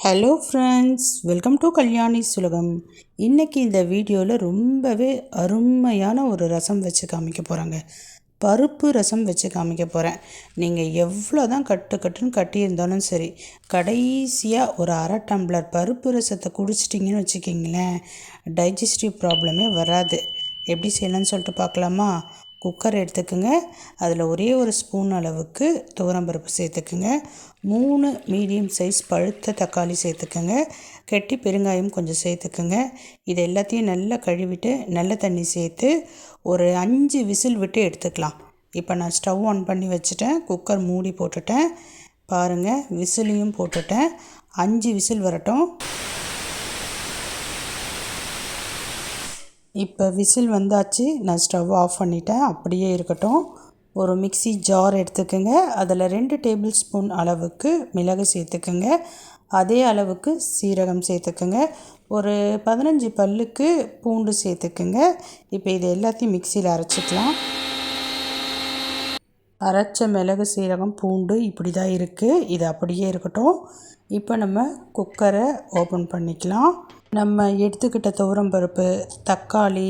Hello friends, welcome to Kalyani சுலகம். இன்றைக்கி இந்த வீடியோவில் ரொம்பவே அருமையான ஒரு ரசம் வச்சு காமிக்க போகிறாங்க. பருப்பு ரசம் வச்சு காமிக்க போகிறேன். நீங்கள் எவ்வளோ தான் கட்டுன்னு கட்டியிருந்தாலும் சரி, கடைசியாக ஒரு அரை டம்ளர் பருப்பு ரசத்தை குடிச்சிட்டிங்கன்னு வச்சுக்கிங்களேன், டைஜஸ்டிவ் ப்ராப்ளமே வராது. எப்படி செய்யலாம்னு சொல்லிட்டு பார்க்கலாமா? குக்கர் எடுத்துக்குங்க. அதில் ஒரே ஒரு ஸ்பூன் அளவுக்கு துவரம்பருப்பு சேர்த்துக்குங்க. 3 மீடியம் சைஸ் பழுத்த தக்காளி சேர்த்துக்குங்க. கெட்டி பெருங்காயம் கொஞ்சம் சேர்த்துக்குங்க. இது எல்லாத்தையும் நல்லா கழுவிட்டு நல்ல தண்ணி சேர்த்து ஒரு 5 விசில் விட்டு எடுத்துக்கலாம். இப்போ நான் ஸ்டவ் ஆன் பண்ணி வச்சுட்டேன். குக்கர் மூடி போட்டுட்டேன். பாருங்கள், விசிலையும் போட்டுட்டேன். 5 விசில் வரட்டும். இப்போ விசில் வந்தாச்சு. நான் ஸ்டவ் ஆஃப் பண்ணிட்டேன். அப்படியே இருக்கட்டும். ஒரு மிக்ஸி ஜார் எடுத்துக்கோங்க. அதில் 2 டேபிள் ஸ்பூன் அளவுக்கு மிளகு சேர்த்துக்குங்க. அதே அளவுக்கு சீரகம் சேர்த்துக்குங்க. ஒரு 15 பல்லுக்கு பூண்டு சேர்த்துக்குங்க. இப்போ இது எல்லாத்தையும் மிக்சியில் அரைச்சிக்கலாம். அரைச்ச மிளகு, சீரகம், பூண்டு இப்படி தான் இருக்குது. இது அப்படியே இருக்கட்டும். இப்போ நம்ம குக்கரை ஓப்பன் பண்ணிக்கலாம். நம்ம எடுத்துக்கிட்ட துவரம்பருப்பு, தக்காளி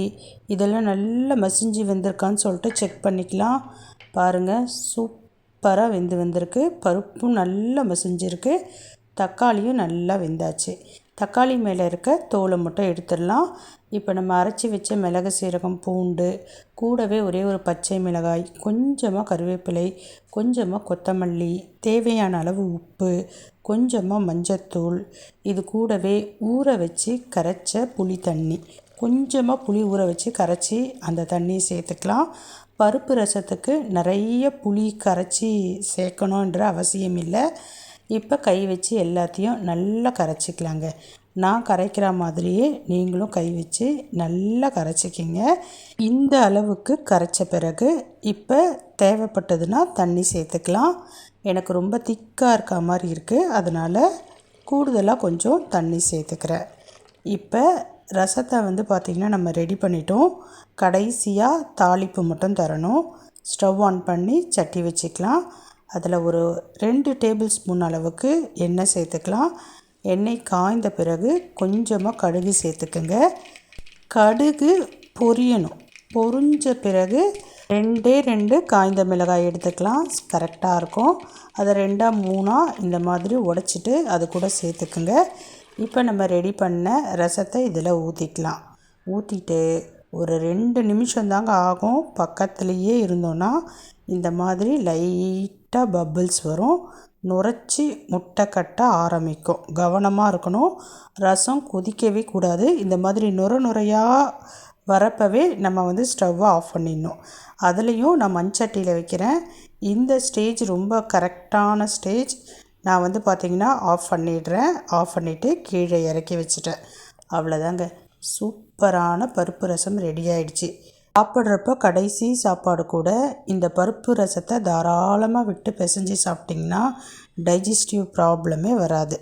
இதெல்லாம் நல்லா மசிஞ்சு வெந்திருக்கான்னு சொல்லிட்டு செக் பண்ணிக்கலாம். பாருங்கள், சூப்பராக வந்திருக்கு. பருப்பும் நல்லா மசிஞ்சிருக்கு. தக்காளியும் நல்லா வெந்தாச்சு. தக்காளி மேலே இருக்க தோலை மட்டும் எடுத்துடலாம். இப்போ நம்ம அரைச்சி வச்ச மிளகு, சீரகம், பூண்டு கூடவே ஒரே ஒரு பச்சை மிளகாய், கொஞ்சமாக கருவேப்பிலை, கொஞ்சமாக கொத்தமல்லி, தேவையான அளவு உப்பு, கொஞ்சமாக மஞ்சத்தூள், இது கூடவே ஊற வச்சு கரைச்ச புளி தண்ணி, கொஞ்சமாக புளி ஊற வச்சு கரைச்சி அந்த தண்ணியை சேர்த்துக்கலாம். பருப்பு ரசத்துக்கு நிறைய புளி கரைச்சி சேர்க்கணுன்ற அவசியம் இல்லை. இப்போ கை வச்சு எல்லாத்தையும் நல்லா கரைச்சிக்கலாங்க. நான் கரைக்கிற மாதிரியே நீங்களும் கை வச்சு நல்லா கரைச்சிக்கிங்க. இந்த அளவுக்கு கரைச்ச பிறகு இப்போ தேவைப்பட்டதுன்னா தண்ணி சேர்த்துக்கலாம். எனக்கு ரொம்ப திக்காக இருக்க மாதிரி இருக்குது, அதனால் கூடுதலாக கொஞ்சம் தண்ணி சேர்த்துக்கிறேன். இப்போ ரசத்தை பார்த்திங்கன்னா நம்ம ரெடி பண்ணிட்டோம். கடைசியாக தாளிப்பு மட்டும் தரணும். ஸ்டவ் ஆன் பண்ணி சட்டி வச்சுக்கலாம். அதில் ஒரு 2 டேபிள் ஸ்பூன் அளவுக்கு எண்ணெய் சேர்த்துக்கலாம். எண்ணெய் காய்ந்த பிறகு கொஞ்சமாக கடுகு சேர்த்துக்குங்க. கடுகு பொரியணும். பொரிஞ்ச பிறகு 2 காய்ந்த மிளகாய் எடுத்துக்கலாம். கரெக்டாக இருக்கும். அதை 2-3 இந்த மாதிரி உடைச்சிட்டு அது கூட சேர்த்துக்குங்க. இப்போ நம்ம ரெடி பண்ண ரசத்தை இதில் ஊற்றிக்கலாம். ஊற்றிட்டு ஒரு 2 நிமிஷம் தாங்க ஆகும். பக்கத்துலேயே இருந்தோன்னா இந்த மாதிரி லைட்டாக பபிள்ஸ் வரும். நுரைச்சி முட்டை கட்ட ஆரம்பிக்கும். கவனமாக இருக்கணும். ரசம் கொதிக்கவே கூடாது. இந்த மாதிரி நுரையாக வரப்பவே நம்ம ஸ்டவ்வை ஆஃப் பண்ணிடணும். அதுலேயும் நான் மண்சட்டியில் வைக்கிறேன். இந்த ஸ்டேஜ் ரொம்ப கரெக்டான ஸ்டேஜ். நான் பார்த்திங்கன்னா ஆஃப் பண்ணிடுறேன். ஆஃப் பண்ணிவிட்டு கீழே இறக்கி வச்சுட்டேன். அவ்வளோதாங்க, சூப்பரான பருப்பு ரசம் ரெடி ஆகிடுச்சு. சாப்பிட்றப்ப கடைசி சாப்பாடு கூட இந்த பருப்பு ரசத்தை தாராளமாக விட்டு பிசைஞ்சு சாப்பிட்டிங்கன்னா டைஜஸ்டிவ் ப்ராப்ளமே வராது.